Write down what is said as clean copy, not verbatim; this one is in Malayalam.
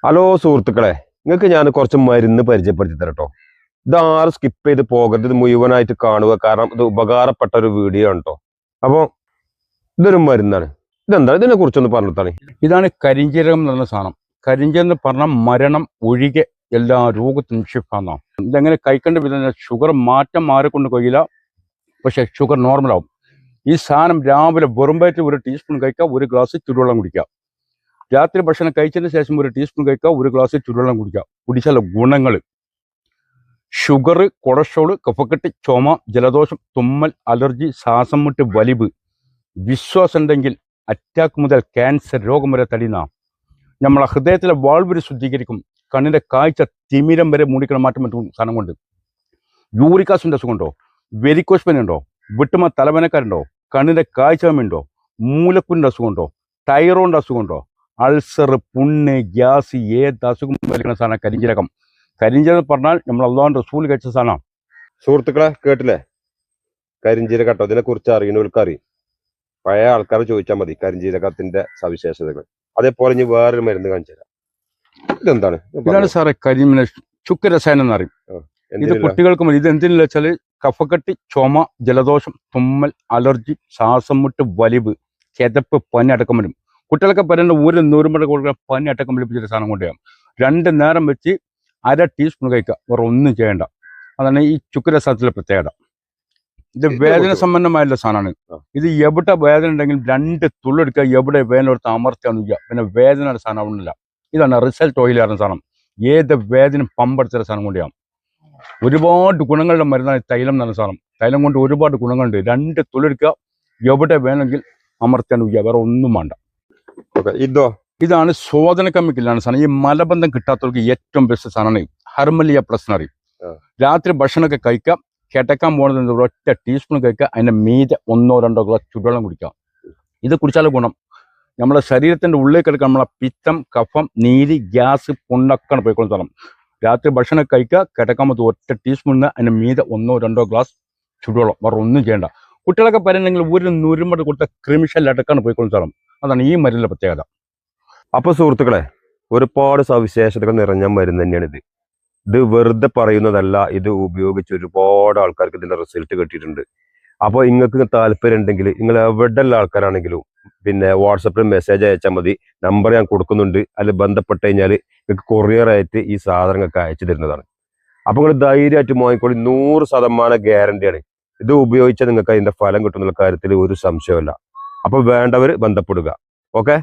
ഹലോ സുഹൃത്തുക്കളെ, നിങ്ങൾക്ക് ഞാൻ കുറച്ച് മരുന്ന് പരിചയപ്പെടുത്തി തരട്ടോ. ഇത് ആരും സ്കിപ്പ് ചെയ്ത് പോകരുത്, ഇത് മുഴുവനായിട്ട് കാണുക. കാരണം ഇത് ഉപകാരപ്പെട്ട ഒരു വീഡിയോ ആണ് കേട്ടോ. അപ്പോൾ ഇതൊരു മരുന്നാണ്. ഇതെന്താ, ഇതിനെ കുറിച്ചൊന്ന് പറഞ്ഞിട്ടാണ്. ഇതാണ് കരിഞ്ജീരകം എന്ന് പറഞ്ഞ സാധനം. കരിഞ്ജീരകം എന്ന് പറഞ്ഞാൽ മരണം ഒഴികെ എല്ലാ രോഗത്തിനും ഷിഫാന്നാണ്. ഇതെങ്ങനെ കഴിക്കേണ്ട വിധം ഷുഗർ മാറിക്കൊണ്ട് കഴിയില്ല, പക്ഷെ ഷുഗർ നോർമലാവും. ഈ സാധനം രാവിലെ വെറുമ്പായിട്ട് ഒരു ടീസ്പൂൺ കഴിക്കുക, ഒരു ഗ്ലാസ് ചുടുവെള്ളം കുടിക്കുക. രാത്രി ഭക്ഷണം കഴിച്ചതിന് ശേഷം ഒരു ടീസ്പൂൺ കഴിക്കുക, ഒരു ഗ്ലാസ് ചുടുവെള്ളം കുടിക്കുക. കുടിച്ചാൽ ഗുണങ്ങൾ: ഷുഗർ, കൊളസ്ട്രോൾ, കഫക്കെട്ട്, ചുമ, ജലദോഷം, തുമ്മൽ, അലർജി, ശ്വാസം മുട്ട്, വലിവ്, വിശ്വാസം ഉണ്ടെങ്കിൽ അറ്റാക്ക് മുതൽ ക്യാൻസർ രോഗം വരെ തടയുന്ന, നമ്മളെ ഹൃദയത്തിലെ വാൾവ് ശുദ്ധീകരിക്കും, കണ്ണിന്റെ കാഴ്ച തിമിരം വരെ മൂടിക്കണം മാറ്റം പറ്റും സാധനം കൊണ്ട്. യൂറിക് ആസിഡിന്റെ അസുഖമുണ്ടോ, വെരിക്കോസ് പെയിൻ ഉണ്ടോ, വിട്ടുമ തലവേനക്കാരുണ്ടോ, കണ്ണിന്റെ കാഴ്ചയുണ്ടോ, മൂലക്കുരിന്റെ അസുഖമുണ്ടോ, തൈറോയിഡിന്റെ അസുഖമുണ്ടോ, അൾസർ, പുണ്ണ്, ഗ്യാസ്, ഏത് അസുഖം വലിക്കുന്ന സാധനം കരിഞ്ജീരകം. കരിഞ്ജീരകം പറഞ്ഞാൽ നമ്മൾ അള്ളാഹുവിന്റെ റസൂൽ കഴിച്ച സാധനമാണ്. സുഹൃത്തുക്കളെ കേട്ടില്ലേ, കരിഞ്ജീരകം കേട്ടോ. ഇതിനെ കുറിച്ച് അറിയുന്നവർക്ക് അറിയും. പഴയ ആൾക്കാർ ചോദിച്ചാൽ മതി കരിഞ്ജീരകത്തിന്റെ സവിശേഷതകൾ. അതേപോലെ ഇനി വേറൊരു മരുന്ന് കാണിച്ചു തരാം. ഇതെന്താണ്? ഇതാണ് സാറേ ചുക്ക് രസായനം എന്ന് പറയും. ഇത് കുട്ടികൾക്ക് മതി. ഇത് എന്തിനെന്ന് വെച്ചാൽ കഫക്കെട്ട്, ചുമ, ജലദോഷം, തുമ്മൽ, അലർജി, ശ്വാസം മുട്ട്, വലിവ്, കിതപ്പ്, പനി അടക്കം വരും. കുട്ടികളൊക്കെ പറയുന്ന ഒരു നൂറുമ്പഴ കൊടുക്കുക, പനി അടക്കം വലിപ്പിച്ചൊരു സാധനം കൊണ്ടുപോകാം. 2 നേരം വെച്ച് 1/2 ടീസ്പൂൺ കഴിക്കുക, വേറെ ഒന്നും ചെയ്യേണ്ട. അതാണ് ഈ ചുക്ക് രസത്തിലെ പ്രത്യേകത. ഇത് വേദന സംബന്ധമായുള്ള സാധനമാണ്. ഇത് എവിടെ വേദന ഉണ്ടെങ്കിലും 2 തുള്ളെടുക്കുക, എവിടെ വേദന എടുത്ത് അമർത്താന്ന് ചെയ്യുക, പിന്നെ വേദനയുടെ സാധനം ഒന്നുമില്ല. ഇതാണ് റിസൾട്ട് ഓയിൽ ആയിരുന്ന സാധനം. ഏത് വേദന പമ്പടിച്ച സാധനം കൊണ്ടുപോകാം. ഒരുപാട് ഗുണങ്ങളുടെ മരുന്നാണ് തൈലം എന്ന് പറഞ്ഞ സാധനം. തൈലം കൊണ്ട് ഒരുപാട് ഗുണങ്ങളുണ്ട്. 2 തുള്ളെടുക്കുക, എവിടെ വേണമെങ്കിൽ അമർത്താൻ ചെയ്യുക, വേറെ ഒന്നും വേണ്ട. ഇതാണ് ശോധന കമ്മിക്കലാണ് സാധനം. ഈ മലബന്ധം കിട്ടാത്തവർക്ക് ഏറ്റവും ബെസ്റ്റ് സാധനമാണ് ഹർമലിയ പ്ലസ് എന്ന് പറയും. രാത്രി ഭക്ഷണമൊക്കെ കഴിക്കാം, കിടക്കാൻ പോകുന്നത് ഒറ്റ ടീസ്പൂൺ കഴിക്കുക, അതിൻ്റെ മീതെ 1-2 ഗ്ലാസ് ചുടുവെള്ളം കുടിക്കാം. ഇത് കുടിച്ചാലും ഗുണം നമ്മുടെ ശരീരത്തിൻ്റെ ഉള്ളിൽ കിടക്കുക. നമ്മളെ പിത്തം, കഫം, നീര്, ഗ്യാസ്, പുണ്ണൊക്കെയാണ് പോയിക്കൊള്ളുന്ന സാധനം. രാത്രി ഭക്ഷണം കഴിക്കുക, കിടക്കാൻ പോകുന്നത് ഒറ്റ ടീസ്പൂണിന് അതിൻ്റെ മീതെ 1-2 ഗ്ലാസ് ചുടുവെള്ളം, വേറെ ഒന്നും ചെയ്യേണ്ട. കുട്ടികളൊക്കെ പറയുന്നെങ്കിൽ ഒരു നുരുമ്പട് കൊടുത്ത ക്രിമിഷല്ലടക്കാണ് പോയിക്കൊള്ളുന്ന സാധനം. അതാണ് ഈ മരുന്നിൻ്റെ പ്രത്യേകത. അപ്പൊ സുഹൃത്തുക്കളെ, ഒരുപാട് സവിശേഷതകൾ നിറഞ്ഞ മരുന്ന് തന്നെയാണ് ഇത്. ഇത് വെറുതെ പറയുന്നതല്ല. ഇത് ഉപയോഗിച്ച് ഒരുപാട് ആൾക്കാർക്ക് ഇതിന്റെ റിസൾട്ട് കിട്ടിയിട്ടുണ്ട്. അപ്പോൾ നിങ്ങൾക്ക് താല്പര്യം ഉണ്ടെങ്കിൽ നിങ്ങൾ എവിടെയുള്ള ആൾക്കാരാണെങ്കിലും പിന്നെ വാട്സപ്പിൽ മെസ്സേജ് അയച്ചാൽ മതി. നമ്പർ ഞാൻ കൊടുക്കുന്നുണ്ട്. അതിൽ ബന്ധപ്പെട്ട് കഴിഞ്ഞാൽ നിങ്ങൾക്ക് കൊറിയറായിട്ട് ഈ സാധനങ്ങൾക്ക് അയച്ചു തരുന്നതാണ്. അപ്പോൾ നിങ്ങൾ ധൈര്യമായിട്ട് വാങ്ങിക്കോളി. 100% ഗ്യാരണ്ടിയാണ്. ഇത് ഉപയോഗിച്ചാൽ നിങ്ങൾക്ക് അതിന്റെ ഫലം കിട്ടുന്ന കാര്യത്തിൽ ഒരു സംശയമില്ല. അപ്പോൾ വേണ്ടവർ ബന്ധപ്പെടുക. ഓക്കെ.